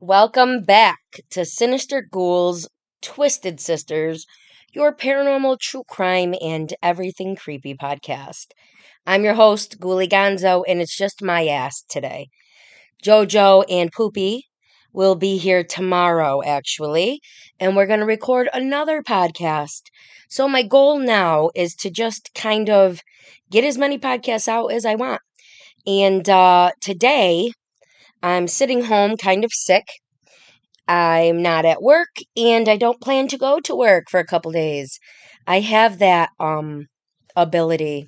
Welcome back to Sinister Ghouls, Twisted Sisters, your paranormal true crime and everything creepy podcast. I'm your host, Ghouli Gonzo, and it's just my ass today. Jojo and Poopy will be here tomorrow, actually, and we're going to record another podcast. So, my goal now is to just kind of get as many podcasts out as I want. And today, I'm sitting home kind of sick. I'm not at work and I don't plan to go to work for a couple days. I have that ability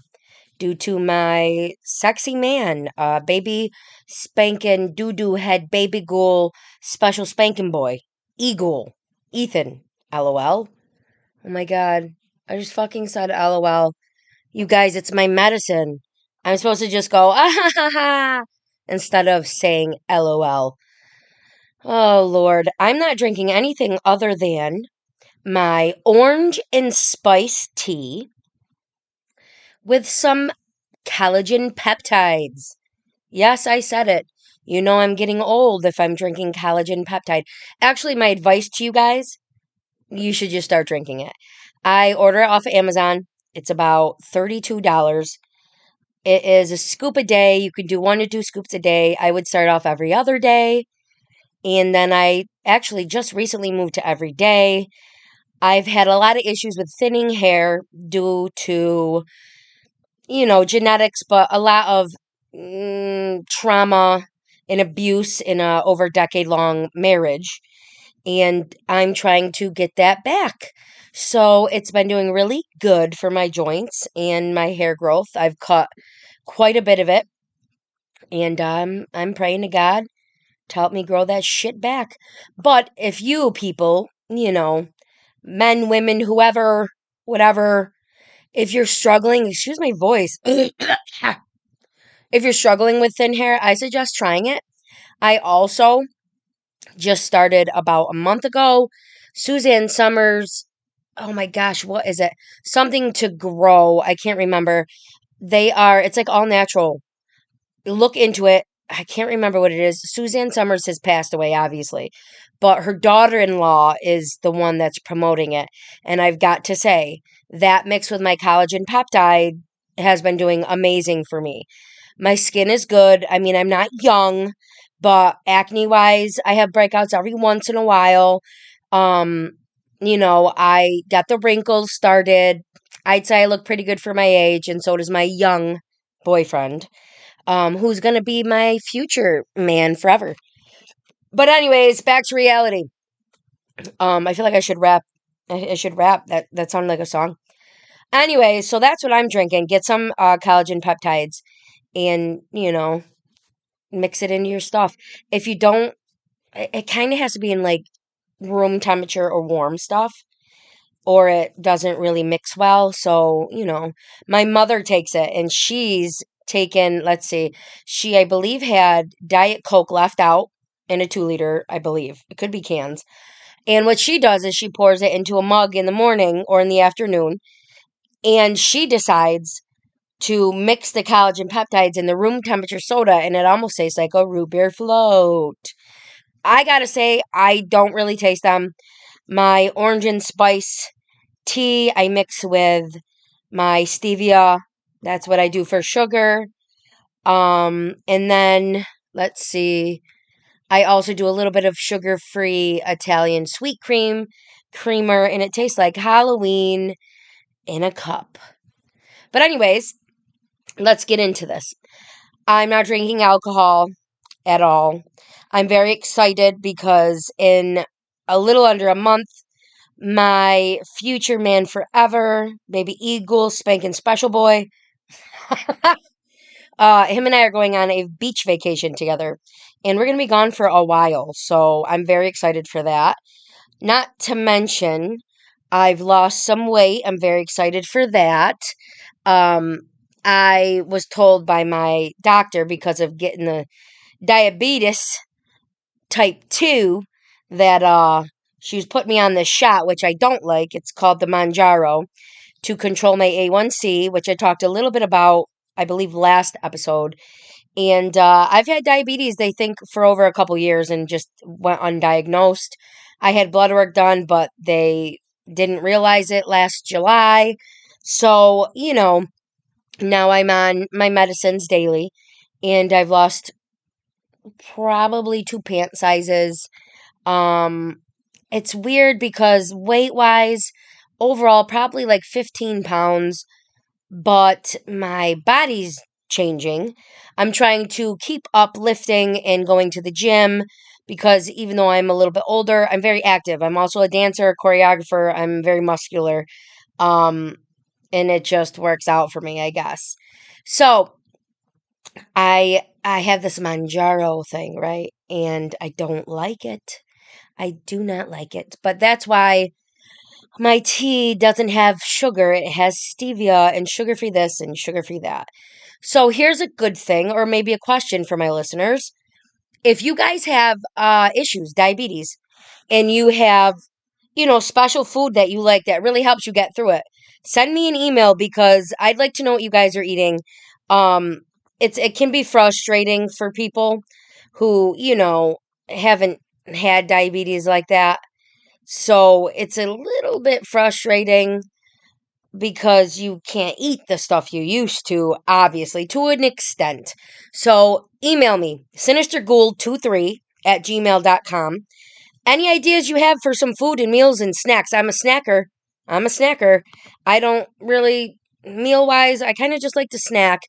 due to my sexy man, baby spanking doo doo head baby ghoul special spanking boy, E-Ghoul, Ethan, LOL. Oh my god, I just fucking said LOL. You guys, it's my medicine. I'm supposed to just go ah ha ha ha instead of saying LOL. Oh, Lord. I'm not drinking anything other than my orange and spice tea with some collagen peptides. Yes, I said it. You know I'm getting old if I'm drinking collagen peptide. Actually, my advice to you guys, you should just start drinking it. I order it off of Amazon. It's about $32. It is a scoop a day. You can do 1 to 2 scoops a day. I would start off every other day. And then I actually just recently moved to every day. I've had a lot of issues with thinning hair due to, genetics, but a lot of trauma and abuse in a over decade long marriage. And I'm trying to get that back. So it's been doing really good for my joints and my hair growth. I've cut quite a bit of it. And I'm praying to God to help me grow that shit back. But if you people, men, women, whoever, whatever, if you're struggling, excuse my voice, if you're struggling with thin hair, I suggest trying it. I also just started about a month ago. Suzanne Summers, oh my gosh, what is it? Something to grow. I can't remember. It's like all natural. Look into it. I can't remember what it is. Suzanne Summers has passed away, obviously, but her daughter-in-law is the one that's promoting it. And I've got to say, that mixed with my collagen peptide has been doing amazing for me. My skin is good. I mean, I'm not young, but acne-wise, I have breakouts every once in a while. Um, I got the wrinkles started. I'd say I look pretty good for my age, and so does my young boyfriend, who's going to be my future man forever. But anyways, back to reality. I feel like I should rap. I should rap. That sounded like a song. Anyway, so that's what I'm drinking. Get some collagen peptides and, mix it into your stuff. If you don't, it kind of has to be in like room temperature or warm stuff, or it doesn't really mix well. So, my mother takes it and she's taken, let's see, she, I believe, had Diet Coke left out in a 2 liter, I believe. It could be cans. And what she does is she pours it into a mug in the morning or in the afternoon, and she decides to mix the collagen peptides in the room temperature soda, and it almost tastes like a root beer float. I gotta say, I don't really taste them. My orange and spice tea, I mix with my stevia. That's what I do for sugar. And then let's see. I also do a little bit of sugar-free Italian sweet cream creamer, and it tastes like Halloween in a cup. But anyways, let's get into this. I'm not drinking alcohol at all. I'm very excited because in a little under a month, my future man forever, baby E-Ghoul, spanking special boy, him and I are going on a beach vacation together, and we're going to be gone for a while, so I'm very excited for that. Not to mention, I've lost some weight. I'm very excited for that. Um, I was told by my doctor, because of getting the diabetes type 2, that she was putting me on this shot, which I don't like. It's called the Manjaro, to control my A1C, which I talked a little bit about, I believe, last episode. And I've had diabetes, they think, for over a couple years and just went undiagnosed. I had blood work done, but they didn't realize it last July. So, now I'm on my medicines daily, and I've lost probably 2 pant sizes. Um, it's weird because weight wise, overall, probably like 15 pounds, but my body's changing. I'm trying to keep up lifting and going to the gym because even though I'm a little bit older, I'm very active. I'm also a dancer, a choreographer. I'm very muscular. Um, and it just works out for me, I guess. So I have this Manjaro thing, right? And I don't like it. I do not like it. But that's why my tea doesn't have sugar. It has stevia and sugar free this and sugar free that. So here's a good thing, or maybe a question for my listeners. If you guys have issues, diabetes, and you have, special food that you like that really helps you get through it, send me an email because I'd like to know what you guys are eating. Um, it can be frustrating for people who, haven't had diabetes like that. So it's a little bit frustrating because you can't eat the stuff you used to, obviously, to an extent. So email me, sinisterghoul23@gmail.com. Any ideas you have for some food and meals and snacks? I'm a snacker. I'm a snacker. I don't really, meal wise, I kind of just like to snack,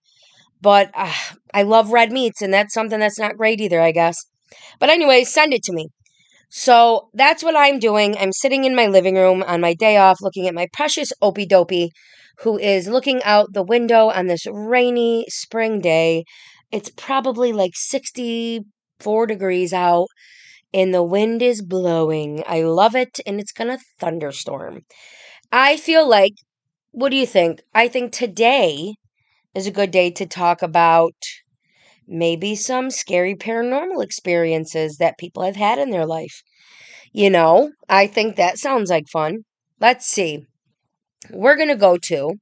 but I love red meats, and that's something that's not great either, I guess. But anyway, send it to me. So that's what I'm doing. I'm sitting in my living room on my day off looking at my precious Opie Dopey, who is looking out the window on this rainy spring day. It's probably like 64 degrees out, and the wind is blowing. I love it, and it's gonna thunderstorm. I feel like, what do you think? I think today is a good day to talk about maybe some scary paranormal experiences that people have had in their life. I think that sounds like fun. Let's see. We're going to go to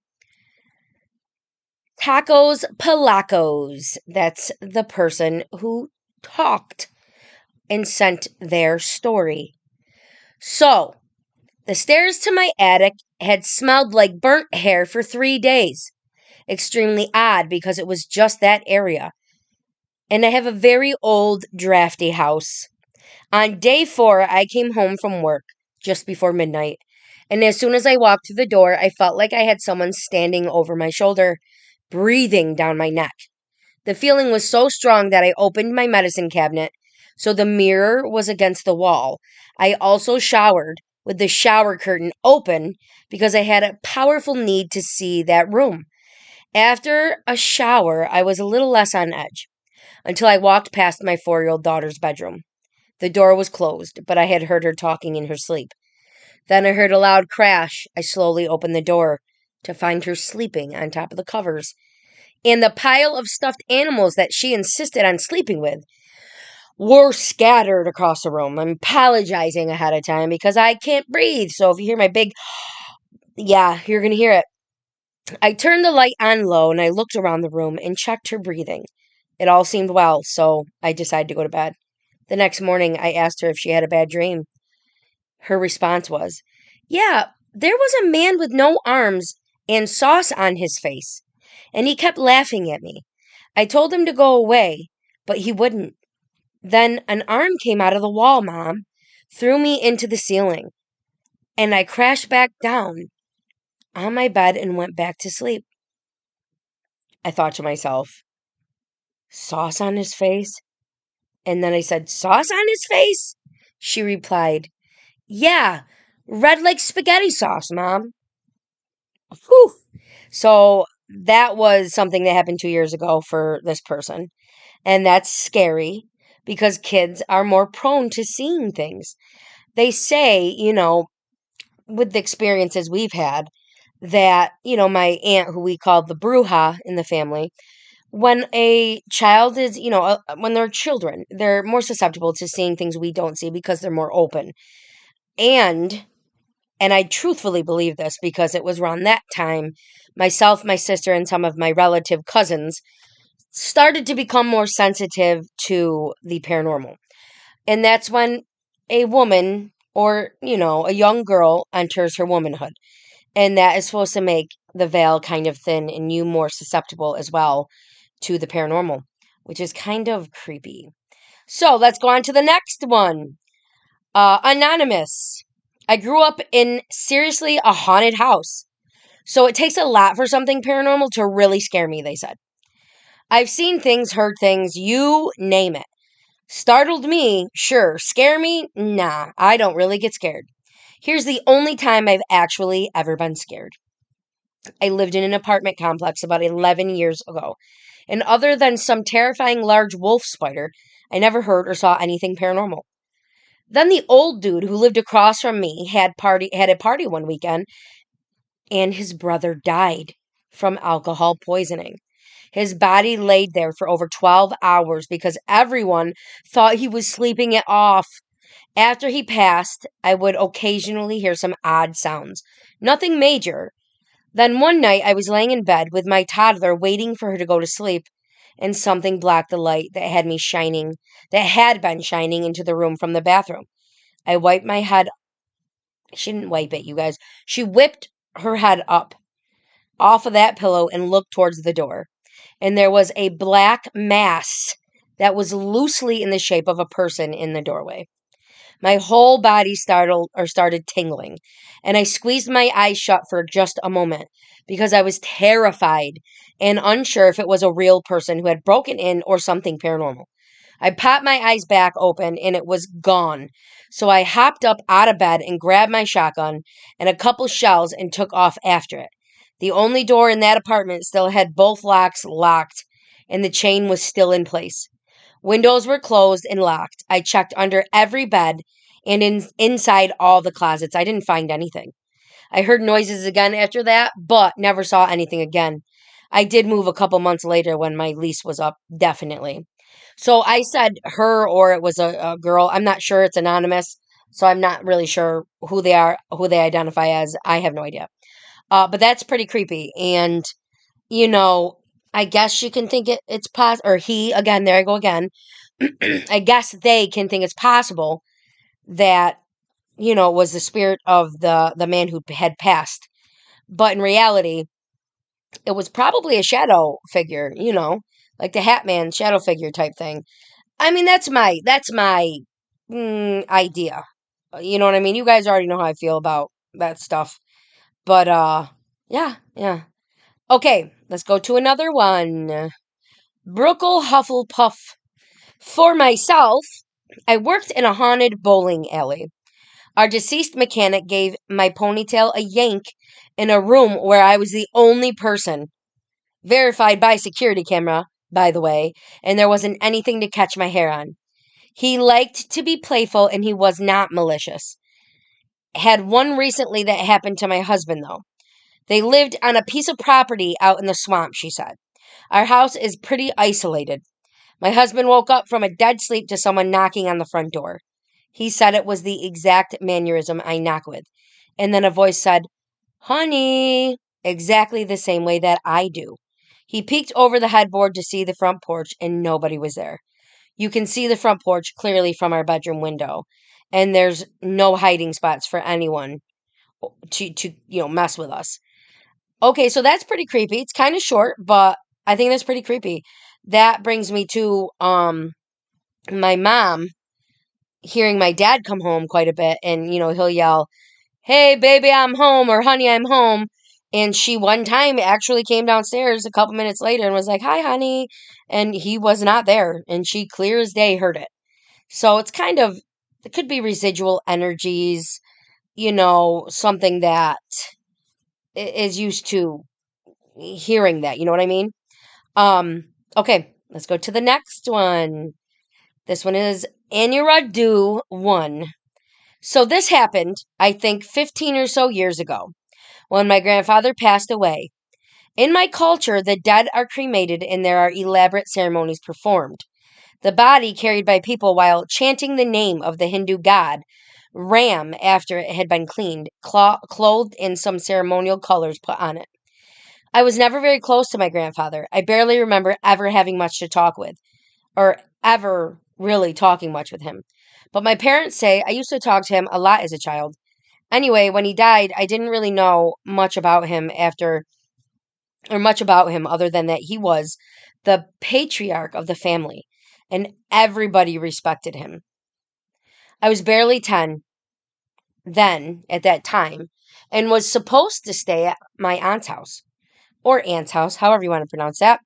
Tacos Palacos. That's the person who talked and sent their story. So, the stairs to my attic had smelled like burnt hair for 3 days. Extremely odd because it was just that area. And I have a very old, drafty house. On day 4, I came home from work just before midnight. And as soon as I walked through the door, I felt like I had someone standing over my shoulder, breathing down my neck. The feeling was so strong that I opened my medicine cabinet, so the mirror was against the wall. I also showered with the shower curtain open because I had a powerful need to see that room. After a shower, I was a little less on edge until I walked past my 4-year-old daughter's bedroom. The door was closed, but I had heard her talking in her sleep. Then I heard a loud crash. I slowly opened the door to find her sleeping on top of the covers. And the pile of stuffed animals that she insisted on sleeping with were scattered across the room. I'm apologizing ahead of time because I can't breathe. So if you hear my big, yeah, you're going to hear it. I turned the light on low and I looked around the room and checked her breathing. It all seemed well, so I decided to go to bed. The next morning, I asked her if she had a bad dream. Her response was, "Yeah, there was a man with no arms and sauce on his face, and he kept laughing at me. I told him to go away, but he wouldn't. Then an arm came out of the wall, Mom, threw me into the ceiling, and I crashed back down on my bed and went back to sleep." I thought to myself, sauce on his face? And then I said, sauce on his face? She replied, "Yeah, red like spaghetti sauce, Mom." Whew. So that was something that happened 2 years ago for this person. And that's scary because kids are more prone to seeing things. They say, with the experiences we've had, that, my aunt, who we called the Bruja in the family, when a child is, when they're children, they're more susceptible to seeing things we don't see because they're more open. And I truthfully believe this because it was around that time myself, my sister, and some of my relative cousins started to become more sensitive to the paranormal. And that's when a woman or, a young girl enters her womanhood. And that is supposed to make the veil kind of thin and you more susceptible as well to the paranormal, which is kind of creepy. So let's go on to the next one. Anonymous. I grew up in seriously a haunted house. So it takes a lot for something paranormal to really scare me, they said. I've seen things, heard things, you name it. Startled me, sure. Scare me? Nah, I don't really get scared. Here's the only time I've actually ever been scared. I lived in an apartment complex about 11 years ago, and other than some terrifying large wolf spider, I never heard or saw anything paranormal. Then the old dude who lived across from me had a party one weekend, and his brother died from alcohol poisoning. His body laid there for over 12 hours because everyone thought he was sleeping it off. After he passed, I would occasionally hear some odd sounds. Nothing major. Then one night I was laying in bed with my toddler waiting for her to go to sleep, and something blocked the light that had been shining into the room from the bathroom. I wiped my head. She didn't wipe it, you guys. She whipped her head up off of that pillow and looked towards the door. And there was a black mass that was loosely in the shape of a person in the doorway. My whole body started tingling, and I squeezed my eyes shut for just a moment because I was terrified and unsure if it was a real person who had broken in or something paranormal. I popped my eyes back open and it was gone. So I hopped up out of bed and grabbed my shotgun and a couple shells and took off after it. The only door in that apartment still had both locks locked and the chain was still in place. Windows were closed and locked. I checked under every bed and inside all the closets. I didn't find anything. I heard noises again after that, but never saw anything again. I did move a couple months later when my lease was up, definitely. So I said her or it was a girl. I'm not sure. It's anonymous. So I'm not really sure who they are, who they identify as. I have no idea. But that's pretty creepy. And, you know, I guess you can think it's possible, or he, again, there I go again. I guess they can think it's possible that, it was the spirit of the man who had passed. But in reality, it was probably a shadow figure, like the Hat Man shadow figure type thing. I mean, that's my idea. You know what I mean? You guys already know how I feel about that stuff. But yeah, yeah. Okay, let's go to another one. Brookle Hufflepuff. For myself, I worked in a haunted bowling alley. Our deceased mechanic gave my ponytail a yank in a room where I was the only person. Verified by security camera, by the way, and there wasn't anything to catch my hair on. He liked to be playful and he was not malicious. Had one recently that happened to my husband, though. They lived on a piece of property out in the swamp, she said. Our house is pretty isolated. My husband woke up from a dead sleep to someone knocking on the front door. He said it was the exact mannerism I knock with. And then a voice said, "Honey," exactly the same way that I do. He peeked over the headboard to see the front porch, and nobody was there. You can see the front porch clearly from our bedroom window, and there's no hiding spots for anyone to mess with us. Okay, so that's pretty creepy. It's kind of short, but I think that's pretty creepy. That brings me to my mom hearing my dad come home quite a bit, and he'll yell, "Hey, baby, I'm home," or "Honey, I'm home." And she one time actually came downstairs a couple minutes later and was like, "Hi, honey." And he was not there. And she clear as day heard it. So it could be residual energies, something that is used to hearing that. You know what I mean? Okay, let's go to the next one. This one is Anuradu 1. So this happened, I think, 15 or so years ago when my grandfather passed away. In my culture, the dead are cremated and there are elaborate ceremonies performed. The body carried by people while chanting the name of the Hindu god, Ram, after it had been cleaned, clothed in some ceremonial colors put on it. I was never very close to my grandfather. I barely remember ever having much to talk with, or ever really talking much with him. But my parents say I used to talk to him a lot as a child. Anyway, when he died, I didn't really know much about him other than that he was the patriarch of the family, and everybody respected him. I was barely 10 then at that time and was supposed to stay at my aunt's house, however you want to pronounce that.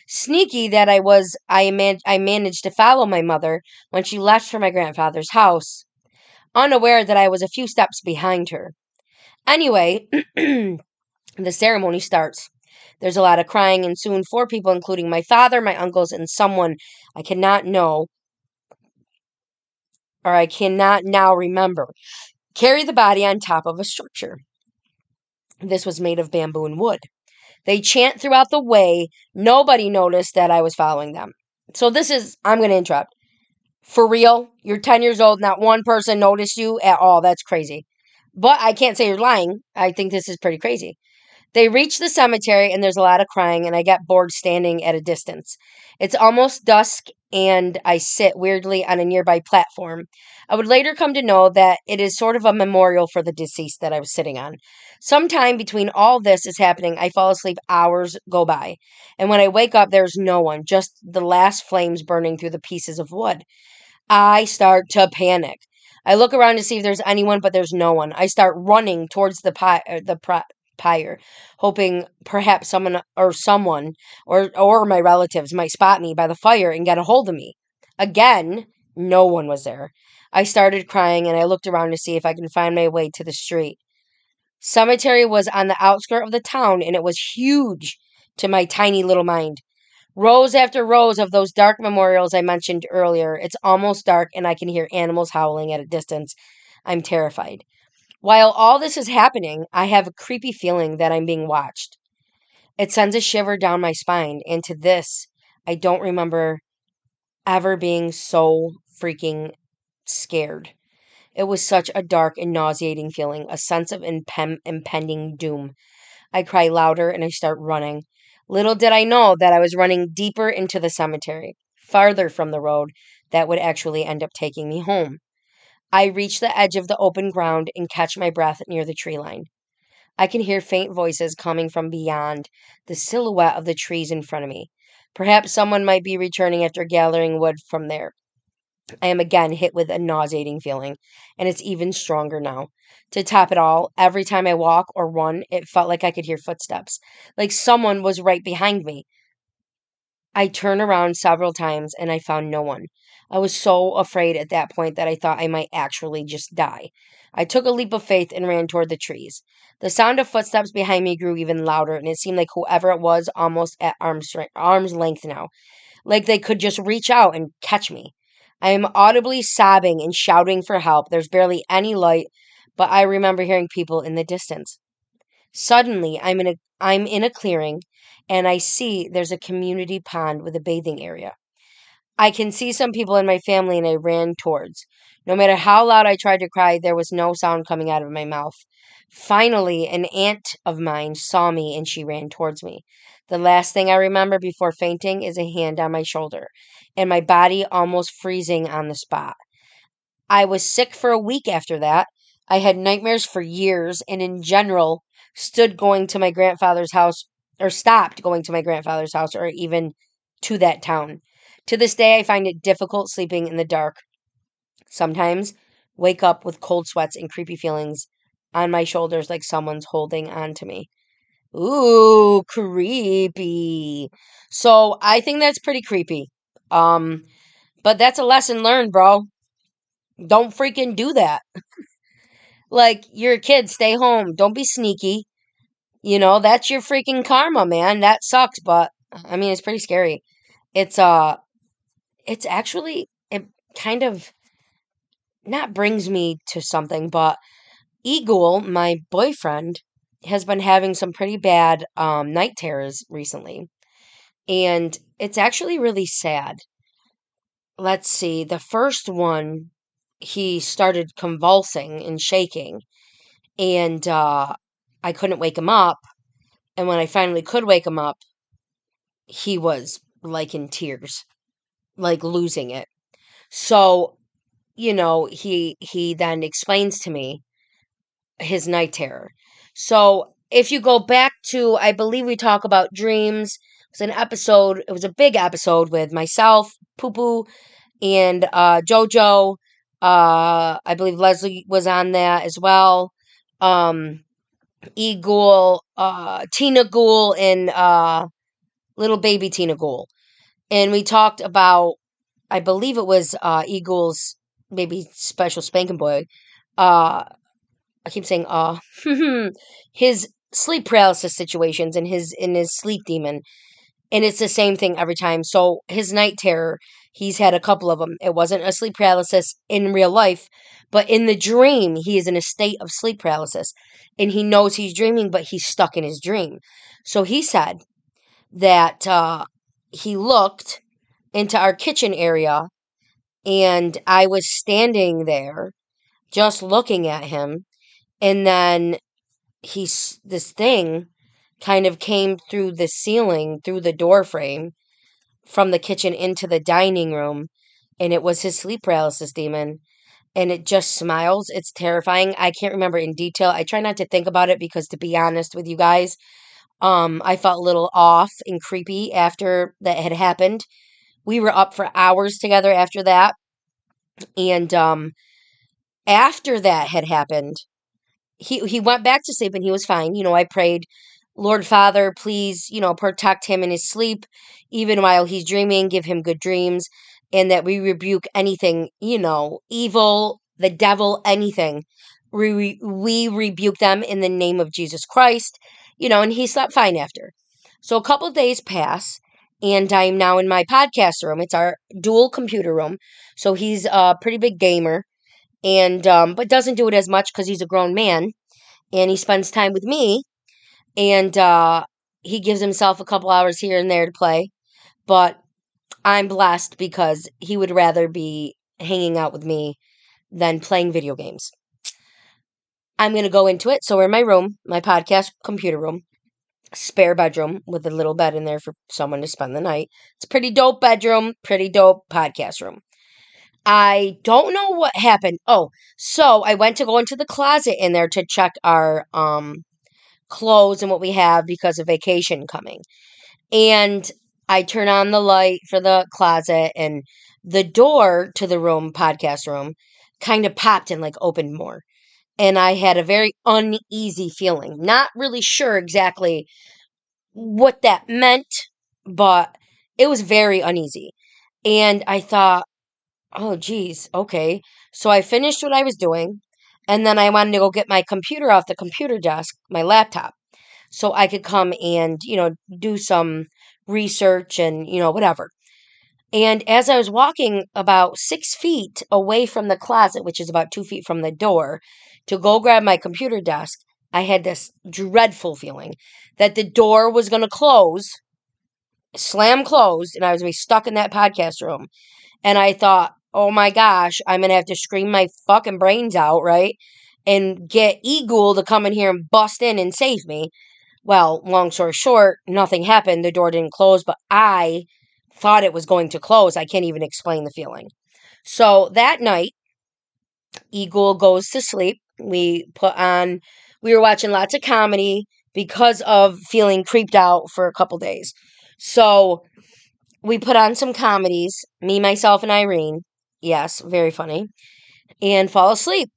Sneaky that I managed to follow my mother when she left for my grandfather's house, unaware that I was a few steps behind her. Anyway, the ceremony starts. There's a lot of crying, and soon four people, including my father, my uncles, and someone I cannot know, or I cannot now remember, carry the body on top of a structure. This was made of bamboo and wood. They chant throughout the way. Nobody noticed that I was following them. So I'm going to interrupt. For real, you're 10 years old, not one person noticed you at all. That's crazy. But I can't say you're lying. I think this is pretty crazy. They reach the cemetery and there's a lot of crying, and I get bored standing at a distance. It's almost dusk, and I sit weirdly on a nearby platform. I would later come to know that it is sort of a memorial for the deceased that I was sitting on. Sometime between all this is happening, I fall asleep, hours go by. And when I wake up, there's no one, just the last flames burning through the pieces of wood. I start to panic. I look around to see if there's anyone, but there's no one. I start running towards pyre, hoping perhaps someone or my relatives might spot me by the fire and get a hold of me. Again, no one was there. I started crying and I looked around to see if I can find my way to the street. Cemetery was on the outskirt of the town and it was huge to my tiny little mind. Rows after rows of those dark memorials I mentioned earlier. It's almost dark and I can hear animals howling at a distance. I'm terrified. While all this is happening, I have a creepy feeling that I'm being watched. It sends a shiver down my spine, and to this, I don't remember ever being so freaking scared. It was such a dark and nauseating feeling, a sense of impending doom. I cry louder and I start running. Little did I know that I was running deeper into the cemetery, farther from the road that would actually end up taking me home. I reach the edge of the open ground and catch my breath near the tree line. I can hear faint voices coming from beyond the silhouette of the trees in front of me. Perhaps someone might be returning after gathering wood from there. I am again hit with a nauseating feeling, and it's even stronger now. To top it all, every time I walk or run, it felt like I could hear footsteps, like someone was right behind me. I turned around several times and I found no one. I was so afraid at that point that I thought I might actually just die. I took a leap of faith and ran toward the trees. The sound of footsteps behind me grew even louder, and it seemed like whoever it was almost at arm's length now, like they could just reach out and catch me. I am audibly sobbing and shouting for help. There's barely any light, but I remember hearing people in the distance. Suddenly, I'm in a clearing and I see there's a community pond with a bathing area. I can see some people in my family and I ran towards. No matter how loud I tried to cry, there was no sound coming out of my mouth. Finally, an aunt of mine saw me and she ran towards me. The last thing I remember before fainting is a hand on my shoulder and my body almost freezing on the spot. I was sick for a week after that. I had nightmares for years and in general stood going to my grandfather's house or stopped going to my grandfather's house or even to that town. To this day, I find it difficult sleeping in the dark. Sometimes wake up with cold sweats and creepy feelings on my shoulders like someone's holding on to me. Ooh, creepy. So I think that's pretty creepy. Um, but that's a lesson learned, bro. Don't freaking do that. Like, you're a kid, stay home. Don't be sneaky. That's your freaking karma, man. That sucks, but I mean, it's pretty scary. It's it's actually it kind of not brings me to something, but Eagle, my boyfriend, has been having some pretty bad night terrors recently, and it's actually really sad. Let's see. The first one, he started convulsing and shaking, and I couldn't wake him up. And when I finally could wake him up, he was like in tears, like losing it. So, he then explains to me his night terror. So, if you go back to, I believe we talk about dreams. It was a big episode with myself, Poo Poo, and JoJo. I believe Leslie was on that as well. Um, Ghoul, Tina Ghoul, and little baby Tina Ghoul. And we talked about, I believe it was Ghoul's maybe special spanking boy. I keep saying his sleep paralysis situations and his sleep demon, and it's the same thing every time. So his night terror, he's had a couple of them. It wasn't a sleep paralysis in real life, but in the dream, he is in a state of sleep paralysis, and he knows he's dreaming, but he's stuck in his dream. So he said that he looked into our kitchen area, and I was standing there just looking at him, and then this thing kind of came through the ceiling, through the door frame from the kitchen into the dining room, and it was his sleep paralysis demon, and it just smiles. It's terrifying. I can't remember in detail. I try not to think about it because, to be honest with you guys, I felt a little off and creepy after that had happened. We were up for hours together after that, and after that had happened, he went back to sleep and he was fine. I prayed, Lord Father, please, protect him in his sleep, even while he's dreaming, give him good dreams, and that we rebuke anything, evil, the devil, anything. We rebuke them in the name of Jesus Christ, and he slept fine after. So a couple of days pass, and I'm now in my podcast room. It's our dual computer room. So he's a pretty big gamer, and but doesn't do it as much because he's a grown man, and he spends time with me, and he gives himself a couple hours here and there to play. But I'm blessed because he would rather be hanging out with me than playing video games. I'm going to go into it. So we're in my room, my podcast computer room, spare bedroom with a little bed in there for someone to spend the night. It's a pretty dope bedroom, pretty dope podcast room. I don't know what happened. Oh, so I went to go into the closet in there to check our clothes and what we have because of vacation coming. And I turn on the light for the closet, and the door to the room, podcast room, kind of popped and like opened more. And I had a very uneasy feeling. Not really sure exactly what that meant, but it was very uneasy. And I thought, oh, geez, okay. So I finished what I was doing, and then I wanted to go get my computer off the computer desk, my laptop, so I could come and, do some research and, whatever. And as I was walking about 6 feet away from the closet, which is about 2 feet from the door, to go grab my computer desk, I had this dreadful feeling that the door was going to close, slam closed, and I was going to be stuck in that podcast room. And I thought, oh my gosh, I'm going to have to scream my fucking brains out, right? And get Eagle to come in here and bust in and save me. Well, long story short, nothing happened. The door didn't close, but I thought it was going to close. I can't even explain the feeling. So that night, Eagle goes to sleep. We were watching lots of comedy because of feeling creeped out for a couple days. So we put on some comedies, me, myself, and Irene. Yes, very funny. And fall asleep.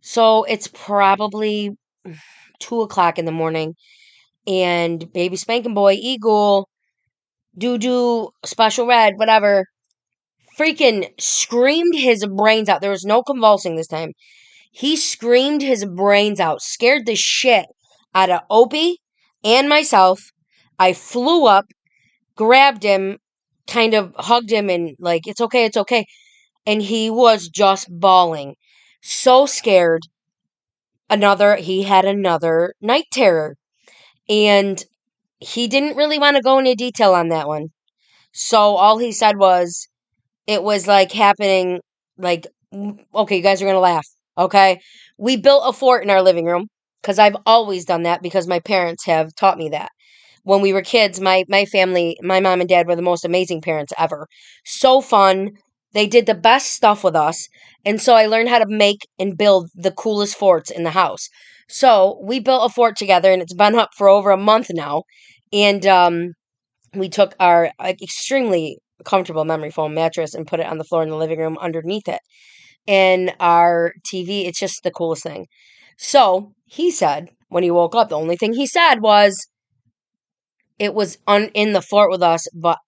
So it's probably 2 o'clock in the morning, and baby spanking boy Eagle, doo special red, whatever, freaking screamed his brains out. There was no convulsing this time. He screamed his brains out, scared the shit out of Opie and myself. I flew up, grabbed him, kind of hugged him, and like, it's okay, it's okay. And he was just bawling. So scared. He had another night terror. And he didn't really want to go into detail on that one. So all he said was, it was like happening, like, okay, you guys are going to laugh. Okay. We built a fort in our living room. because I've always done that because my parents have taught me that. When we were kids, my family, my mom and dad were the most amazing parents ever. So fun. They did the best stuff with us. And so I learned how to make and build the coolest forts in the house. So we built a fort together, and it's been up for over a month now. And we took our extremely comfortable memory foam mattress and put it on the floor in the living room underneath it. And our TV, it's just the coolest thing. So he said when he woke up, the only thing he said was, it was in the fort with us, but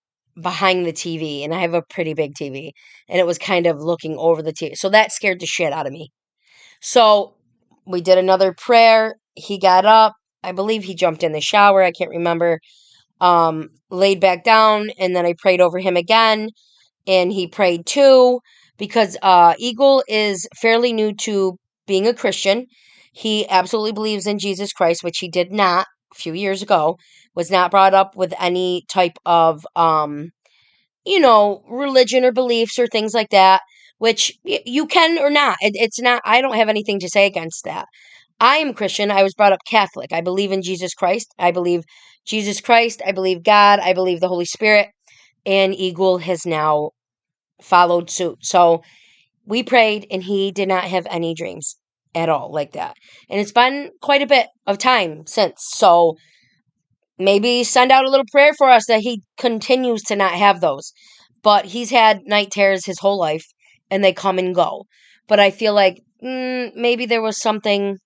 behind the TV, and I have a pretty big TV, and it was kind of looking over the TV. So that scared the shit out of me. So we did another prayer. He got up. I believe he jumped in the shower. I can't remember. Laid back down, and then I prayed over him again, and he prayed too, because Eagle is fairly new to being a Christian. He absolutely believes in Jesus Christ, which he did not a few years ago, was not brought up with any type of, religion or beliefs or things like that, which you can or not. It's not, I don't have anything to say against that. I am Christian. I was brought up Catholic. I believe in Jesus Christ. I believe Jesus Christ. I believe God. I believe the Holy Spirit. And Eagle has now followed suit. So we prayed, and he did not have any dreams at all like that. And it's been quite a bit of time since. So maybe send out a little prayer for us that he continues to not have those. But he's had night terrors his whole life, and they come and go. But I feel like maybe there was something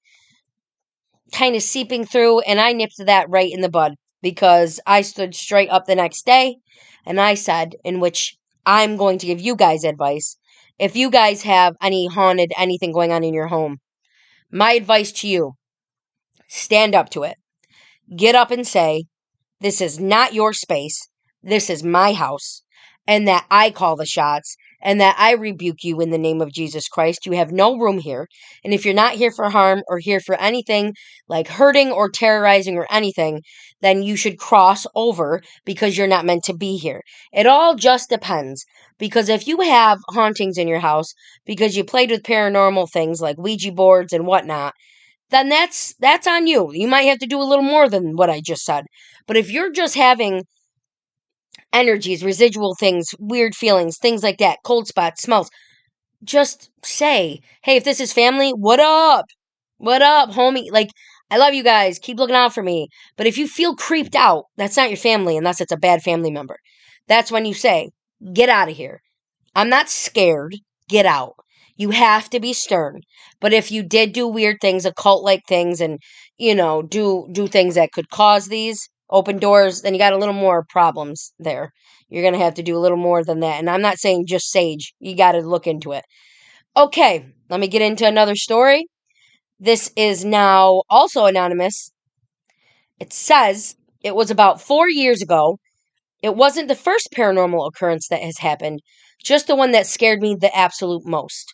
kind of seeping through, and I nipped that right in the bud, because I stood straight up the next day and I said, in which I'm going to give you guys advice. If you guys have any haunted anything going on in your home, my advice to you, stand up to it. Get up and say, this is not your space. This is my house. And that I call the shots. And that I rebuke you in the name of Jesus Christ. You have no room here. And if you're not here for harm or here for anything like hurting or terrorizing or anything, then you should cross over, because you're not meant to be here. It all just depends. Because if you have hauntings in your house because you played with paranormal things like Ouija boards and whatnot, then that's on you. You might have to do a little more than what I just said. But if you're just having energies, residual things, weird feelings, things like that, cold spots, smells, just say, hey, if this is family, what up? What up, homie? Like, I love you guys. Keep looking out for me. But if you feel creeped out, that's not your family unless it's a bad family member. That's when you say, get out of here. I'm not scared. Get out. You have to be stern. But if you did do weird things, occult like things, and do things that could cause these open doors, then you got a little more problems there. You're gonna have to do a little more than that. And I'm not saying just sage. You got to look into it. Okay, let me get into another story. This is now also anonymous. It says it was about 4 years ago. It wasn't the first paranormal occurrence that has happened, just the one that scared me the absolute most.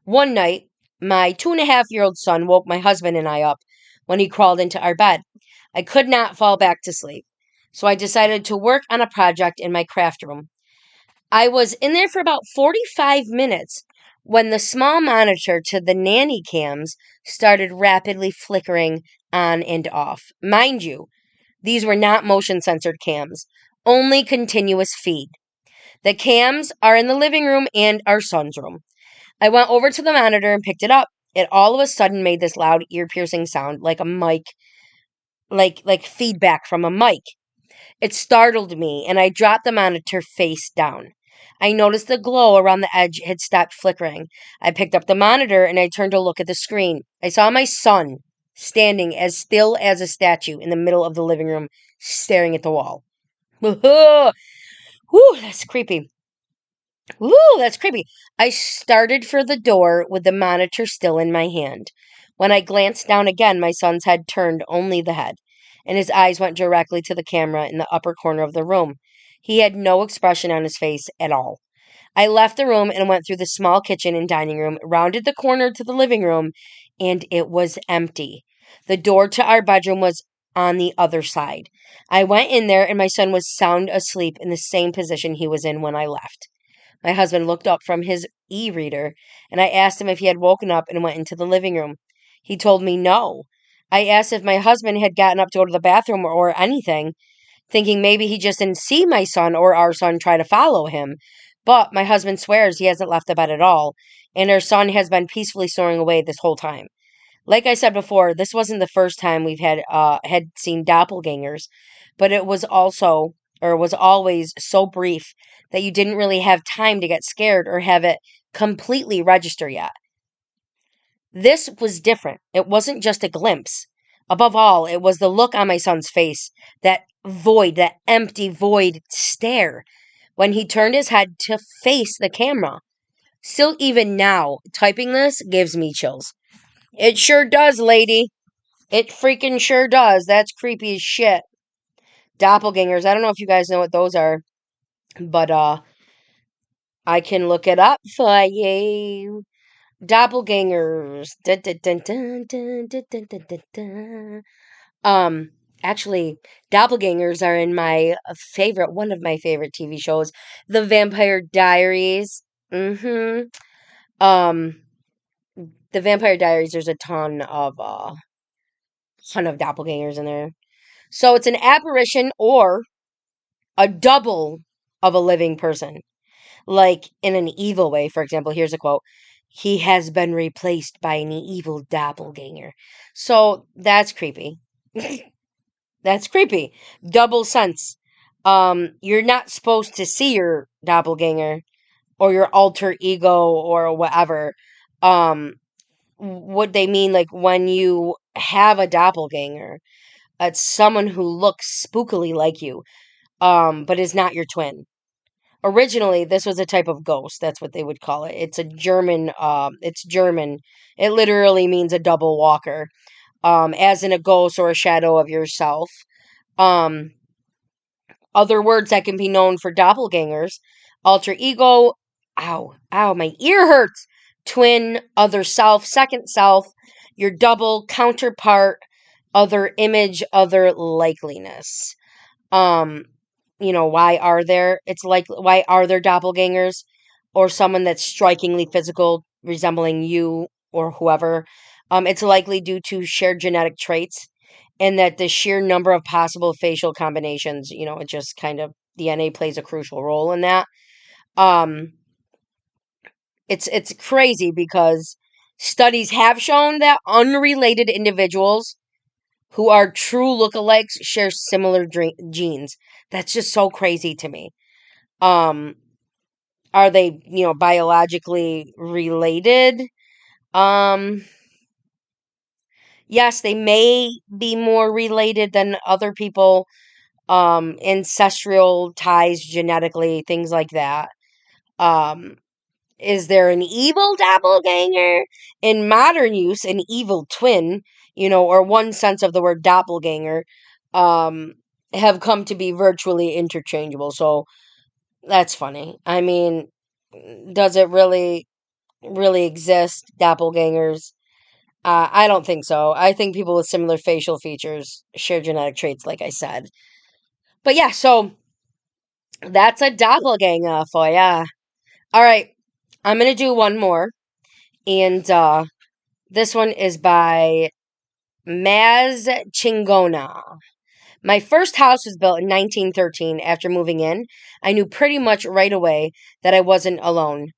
One night, my 2.5-year-old son woke my husband and I up when he crawled into our bed. I could not fall back to sleep, so I decided to work on a project in my craft room. I was in there for about 45 minutes when the small monitor to the nanny cams started rapidly flickering on and off. Mind you, these were not motion censored cams, only continuous feed. The cams are in the living room and our son's room. I went over to the monitor and picked it up. It all of a sudden made this loud, ear-piercing sound like a mic, like feedback from a mic. It startled me, and I dropped the monitor face down. I noticed the glow around the edge had stopped flickering. I picked up the monitor and I turned to look at the screen. I saw my son standing as still as a statue in the middle of the living room, staring at the wall. Whew, that's creepy. Woo, that's creepy. I started for the door with the monitor still in my hand. When I glanced down again, my son's head turned, only the head, and his eyes went directly to the camera in the upper corner of the room. He had no expression on his face at all. I left the room and went through the small kitchen and dining room, rounded the corner to the living room, and it was empty. The door to our bedroom was on the other side. I went in there, and my son was sound asleep in the same position he was in when I left. My husband looked up from his e-reader, and I asked him if he had woken up and went into the living room. He told me no. I asked if my husband had gotten up to go to the bathroom or anything, thinking maybe he just didn't see my son or our son try to follow him. But my husband swears he hasn't left the bed at all, and our son has been peacefully snoring away this whole time. Like I said before, this wasn't the first time we've had seen doppelgangers, but it was also or was always so brief that you didn't really have time to get scared or have it completely register yet. This was different. It wasn't just a glimpse. Above all, it was the look on my son's face, that void, that empty void stare when he turned his head to face the camera. Still, even now, typing this gives me chills. It sure does, lady. It freaking sure does. That's creepy as shit. Doppelgangers. I don't know if you guys know what those are, but I can look it up for you. Doppelgangers. Dun, dun, dun, dun, dun, dun, dun, dun, dun, dun. Um, Actually, doppelgangers are in my one of my favorite TV shows, The Vampire Diaries. Mm-hmm. Um, The Vampire Diaries, there's a ton of doppelgangers in there. So it's an apparition or a double of a living person, like in an evil way. For example, here's a quote: "He has been replaced by an evil doppelganger." So that's creepy. That's creepy. Double sense. You're not supposed to see your doppelganger or your alter ego or whatever. Um, what they mean, like when you have a doppelganger, it's someone who looks spookily like you, but is not your twin. Originally, this was a type of ghost. That's what they would call it. It's a German. It's German. It literally means a double walker. As in a ghost or a shadow of yourself. Um, Other words that can be known for doppelgangers: alter ego. Ow, ow, my ear hurts. Twin, other self, second self, your double, counterpart, other image, other likeliness. Um, why are there? It's like, why are there doppelgangers or someone that's strikingly physical, resembling you or whoever? It's likely due to shared genetic traits, and that the sheer number of possible facial combinations, it just kind of DNA plays a crucial role in that. Um, it's crazy because studies have shown that unrelated individuals who are true lookalikes share similar genes. That's just so crazy to me. Um, are they, biologically related? Um, yes, they may be more related than other people, ancestral ties genetically, things like that. Um, is there an evil doppelganger? In modern use, an evil twin, or one sense of the word doppelganger, um, have come to be virtually interchangeable. So that's funny. I mean, does it really exist, doppelgangers? I don't think so. I think people with similar facial features share genetic traits, like I said. But yeah, so that's a doppelganger for ya. All right, I'm gonna do one more, and this one is by Maz Chingona. My first house was built in 1913. After moving in, I knew pretty much right away that I wasn't alone.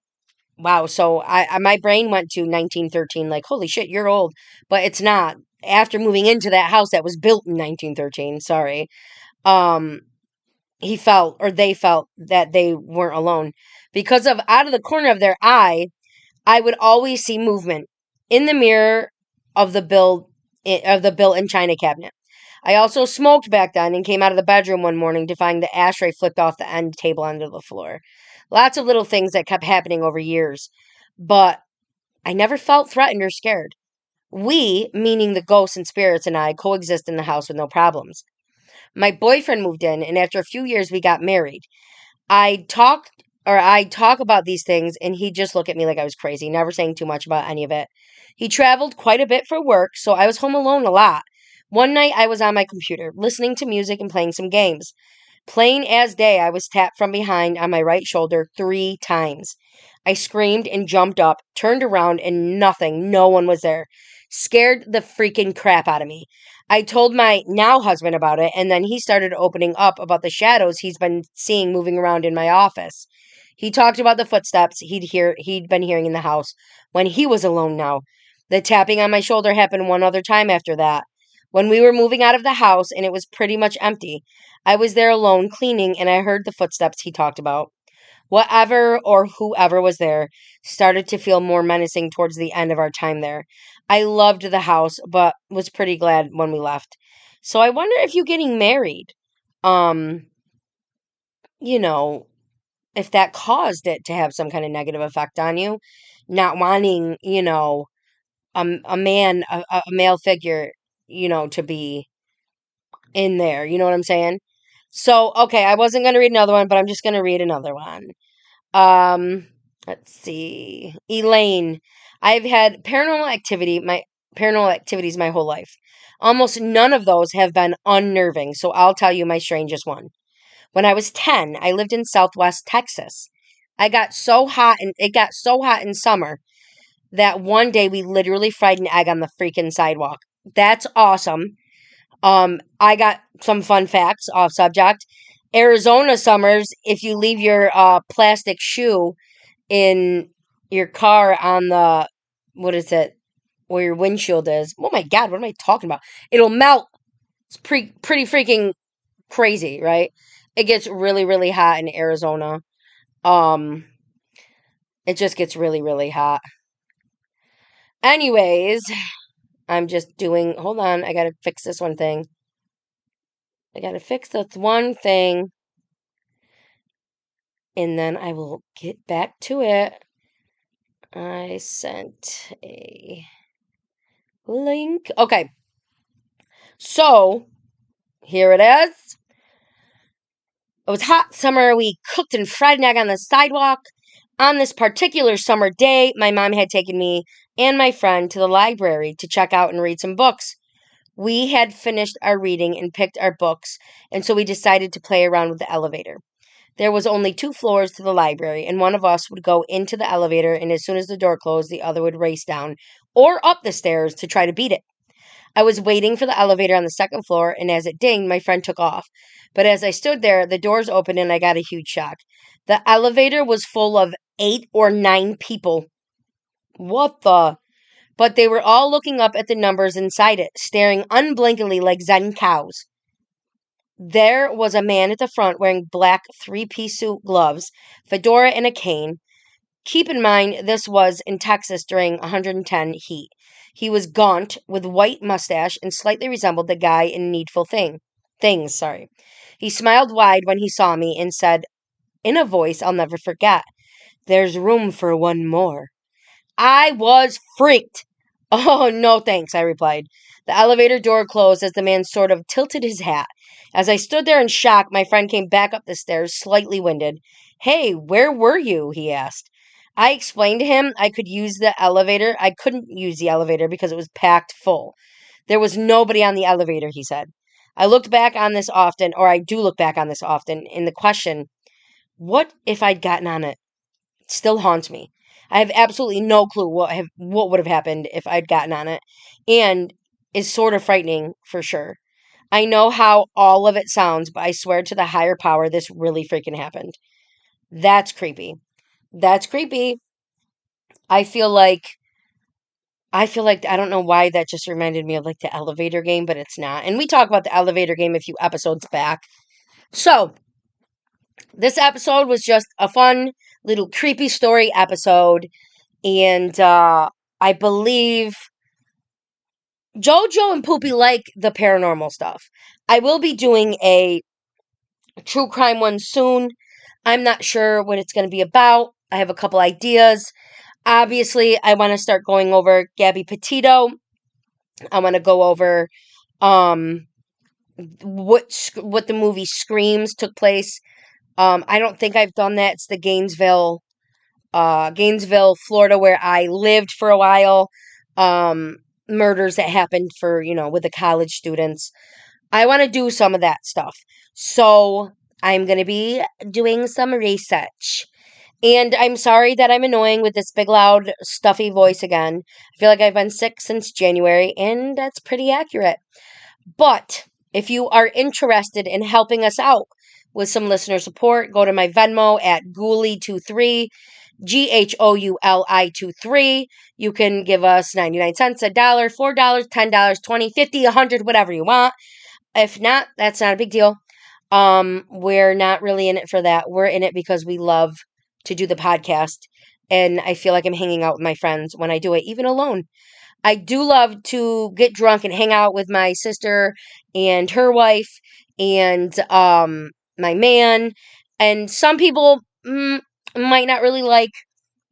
Wow, so my brain went to 1913, like, holy shit, you're old. But it's not. After moving into that house that was built in 1913, sorry, um, they felt that they weren't alone. Because of out of the corner of their eye, I would always see movement in the mirror of the built-in china cabinet. I also smoked back then and came out of the bedroom one morning to find the ashtray flipped off the end table onto the floor. Lots of little things that kept happening over years, but I never felt threatened or scared. We, meaning the ghosts and spirits, and I coexist in the house with no problems. My boyfriend moved in, and after a few years, we got married. I'd talk about these things, and he'd just look at me like I was crazy, never saying too much about any of it. He traveled quite a bit for work, so I was home alone a lot. One night, I was on my computer, listening to music and playing some games. Plain as day, I was tapped from behind on my right shoulder 3 times. I screamed and jumped up, turned around, and no one was there. Scared the freaking crap out of me. I told my now husband about it, and then he started opening up about the shadows he's been seeing moving around in my office. He talked about the footsteps he'd been hearing in the house when he was alone now. The tapping on my shoulder happened one other time after that. When we were moving out of the house and it was pretty much empty. I was there alone cleaning and I heard the footsteps he talked about. Whatever or whoever was there started to feel more menacing towards the end of our time there. I loved the house, but was pretty glad when we left. So I wonder if you getting married, um, you know, if that caused it to have some kind of negative effect on you, not wanting, a man, a male figure, to be in there. You know what I'm saying? So, okay, I wasn't going to read another one, but I'm just going to read another one. Um, let's see. Elaine, I've had paranormal activities my whole life. Almost none of those have been unnerving, so I'll tell you my strangest one. When I was 10, I lived in Southwest Texas. It got so hot in summer that one day we literally fried an egg on the freaking sidewalk. That's awesome. I got some fun facts off subject. Arizona summers, if you leave your plastic shoe in your car on the, what is it, where your windshield is. Oh my God, what am I talking about? It'll melt. It's pretty freaking crazy, right? It gets really, really hot in Arizona. Um, it just gets really, really hot. Anyways, I'm just doing, hold on, I gotta fix this one thing. I gotta fix this one thing, and then I will get back to it. I sent a link. Okay, so here it is. It was hot summer. We cooked and fried an egg on the sidewalk. On this particular summer day, my mom had taken me and my friend to the library to check out and read some books. We had finished our reading and picked our books, and so we decided to play around with the elevator. There was only 2 floors to the library, and one of us would go into the elevator, and as soon as the door closed, the other would race down or up the stairs to try to beat it. I was waiting for the elevator on the second floor, and as it dinged, my friend took off. But as I stood there, the doors opened and I got a huge shock. The elevator was full of 8 or 9 people. What the? But they were all looking up at the numbers inside it, staring unblinkingly like Zen cows. There was a man at the front wearing black 3-piece suit, gloves, fedora, and a cane. Keep in mind, this was in Texas during 110 heat. He was gaunt, with white mustache, and slightly resembled the guy in Needful Things. Sorry. He smiled wide when he saw me and said, in a voice I'll never forget, "There's room for one more." I was freaked. "Oh, no thanks," I replied. The elevator door closed as the man sort of tilted his hat. As I stood there in shock, my friend came back up the stairs, slightly winded. "Hey, where were you?" he asked. I explained to him I could use the elevator. I couldn't use the elevator because it was packed full. There was nobody on the elevator, he said. I looked back on this often, or I do look back on this often, in the question, what if I'd gotten on it? Still haunts me. I have absolutely no clue what would have happened if I'd gotten on it, and is sort of frightening for sure. I know how all of it sounds, but I swear to the higher power, this really freaking happened. That's creepy. That's creepy. I feel like I don't know why that just reminded me of like the elevator game, but it's not. And we talked about the elevator game a few episodes back. So, this episode was just a fun little creepy story episode. And I believe JoJo and Poopy like the paranormal stuff. I will be doing a true crime one soon. I'm not sure what it's going to be about. I have a couple ideas. Obviously, I want to start going over Gabby Petito. I want to go over um what the movie Screams took place. I don't think I've done that. It's the Gainesville, Florida, where I lived for a while. Murders that happened for, with the college students. I want to do some of that stuff. So I'm going to be doing some research. And I'm sorry that I'm annoying with this big, loud, stuffy voice again. I feel like I've been sick since January, and that's pretty accurate. But if you are interested in helping us out with some listener support, go to my Venmo at Ghouli23, Ghouli23. You can give us 99 cents, $1, $4, $10, 20, 50, 100, whatever you want. If not, that's not a big deal. We're not really in it for that. We're in it because we love to do the podcast. And I feel like I'm hanging out with my friends when I do it, even alone. I do love to get drunk and hang out with my sister and her wife and my man. And some people might not really like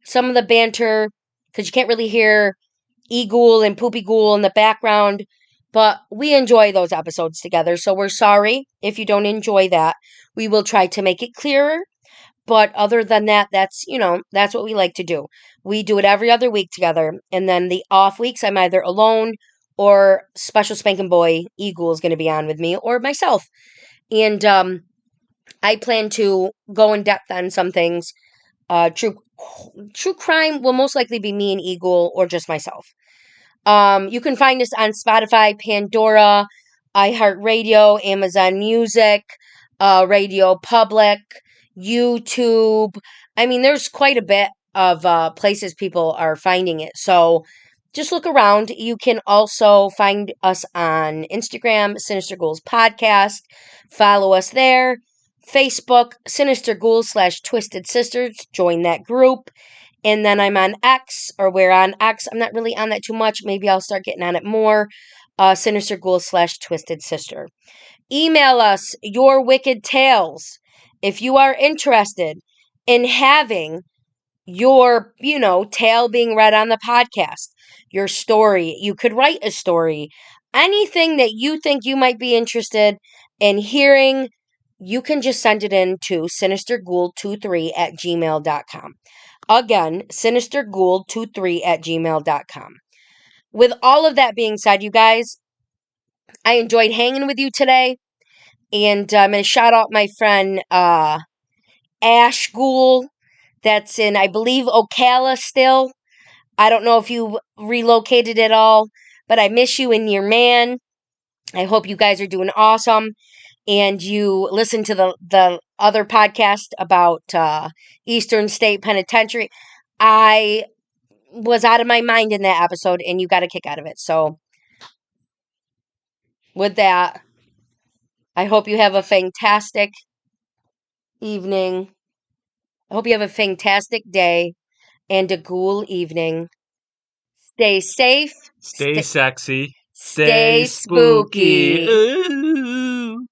some of the banter because you can't really hear E-Ghoul and Poopy Ghoul in the background. But we enjoy those episodes together. So we're sorry if you don't enjoy that. We will try to make it clearer. But other than that, that's what we like to do. We do it every other week together. And then the off weeks, I'm either alone or Special Spanking Boy E-Ghoul is going to be on with me or myself. And I plan to go in depth on some things. True crime will most likely be me and E-Ghoul or just myself. You can find us on Spotify, Pandora, iHeartRadio, Amazon Music, Radio Public, YouTube. I mean, there's quite a bit of places people are finding it. So just look around. You can also find us on Instagram, Sinister Ghouls Podcast. Follow us there. Facebook, Sinister Ghouls /Twisted Sisters. Join that group. And then I'm on X, or we're on X. I'm not really on that too much. Maybe I'll start getting on it more. Sinister Ghoul /Twisted Sister. Email us your wicked tales if you are interested in having your, tale being read on the podcast. Your story. You could write a story. Anything that you think you might be interested in hearing, you can just send it in to sinisterghoul23@gmail.com. Again, sinisterghoul23@gmail.com. With all of that being said, you guys, I enjoyed hanging with you today. And I'm going to shout out my friend Ash Ghoul. That's in, I believe, Ocala still. I don't know if you relocated at all, but I miss you and your man. I hope you guys are doing awesome. And you listen to the other podcast about Eastern State Penitentiary. I was out of my mind in that episode, and you got a kick out of it. So, with that, I hope you have a fantastic evening. I hope you have a fantastic day and a ghoul evening. Stay safe. Stay sexy. Stay spooky.